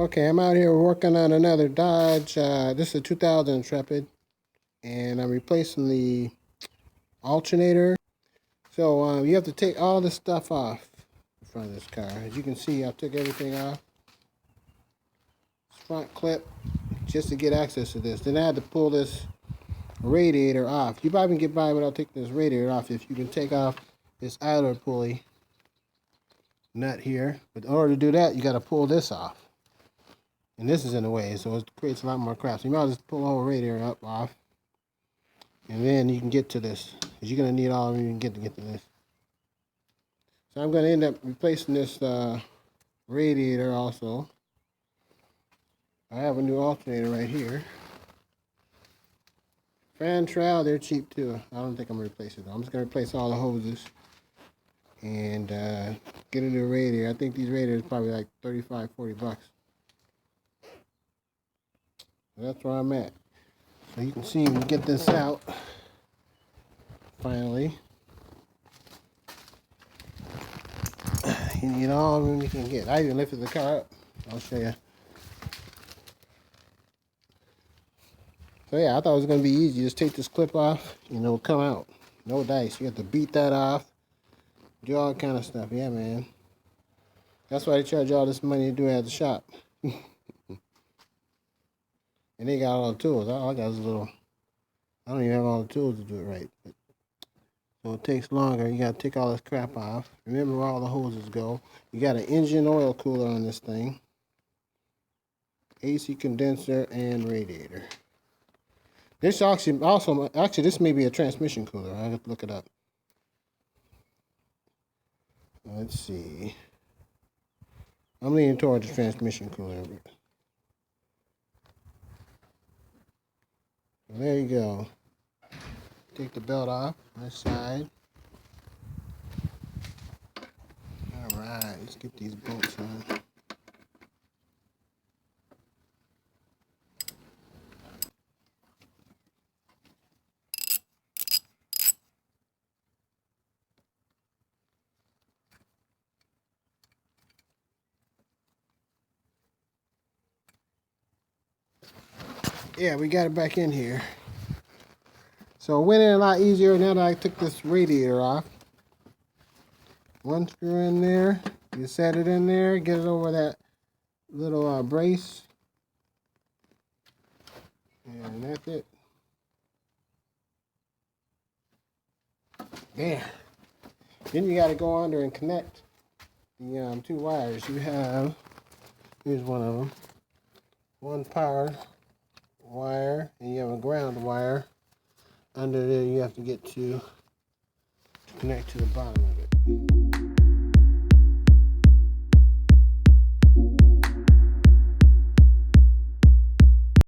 Okay, I'm out here working on another Dodge. This is a 2000 Intrepid, and I'm replacing the alternator. So you have to take all this stuff off in front of this car. As you can see, I took everything off. This front clip, just to get access to this. Then I had to pull this radiator off. You probably can get by without taking this radiator off if you can take off this idler pulley nut here. But in order to do that, you got to pull this off. And this is in the way, so it creates a lot more crap. So you might as well just pull the whole radiator off. And then you can get to this. Because you're going to need all of them you can get to this. So I'm going to end up replacing this radiator also. I have a new alternator right here. Fan trowel, they're cheap too. I don't think I'm going to replace it though. I'm just going to replace all the hoses. And get a new radiator. I think these radiators are probably like 35, 40 bucks. That's where I'm at. So you can see when you get this out, finally, you need all the room you can get. I even lifted the car up. I'll show you. So yeah, I thought it was going to be easy. Just take this clip off, and it'll come out. No dice. You have to beat that off. Do all kind of stuff. Yeah, man. That's why they charge all this money to do it at the shop. And they got all the tools. All I got is a little. I don't even have all the tools to do it right. But, so it takes longer. You got to take all this crap off. Remember where all the hoses go. You got an engine oil cooler on this thing. AC condenser and radiator. This actually this may be a transmission cooler. I have to look it up. Let's see. I'm leaning towards the transmission cooler. There you go. Take the belt off this side. Alright, let's get these bolts on. Yeah, we got it back in here. So it went in a lot easier now that I took this radiator off. One screw in there. You set it in there. Get it over that little brace. And that's it. There. Then you got to go under and connect the two wires. You have, here's one of them. One power wire, and you have a ground wire. Under there you have to get to connect to the bottom of it.